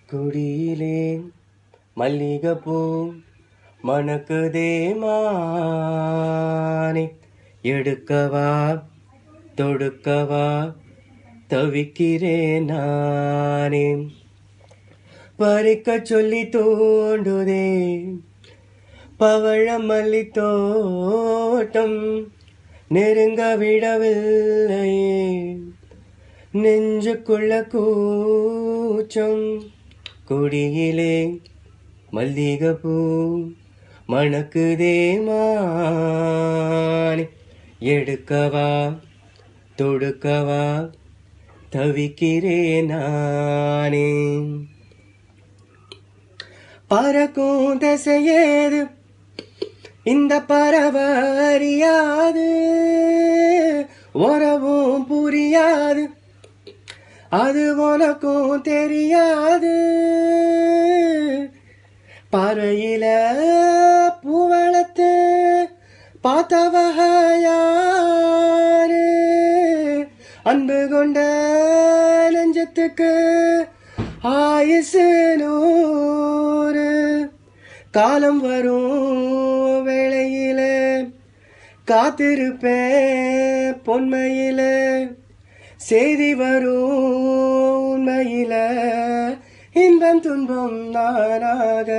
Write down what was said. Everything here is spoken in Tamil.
கொடியிலே மல்லிகைப்பூ மணக்குதே மானே, எடுக்கவா தொடுக்கவா தவிக்கிறேன் நானே. பறிக்க சொல்லி தோண்டுதே பவழ மல்லி தோட்டம், நெருங்க விடவில்லையே நெஞ்சுக்குள்ள கூச்சம். கொடியிலே மல்லிகைப்பூ மணக்குதே மானே, எடுக்கவா தொடுக்கவா தவிக்கிறேன் நானே. பறக்கும் திசையேது இந்த பறவை அறியாது, உறவும் புரியாது அது உனக்கும் தெரியாது. பறையில பூவளத்து பார்த்தவக யாரு, அன்பு கொண்ட நெஞ்சத்துக்கு ஆயுசு நூறு. காலம் வரும் வேளையில காத்திருப்பேன் பொன்மையில, செய்தி வரும் உண்மையில இன்பம் துன்பம் நானாக.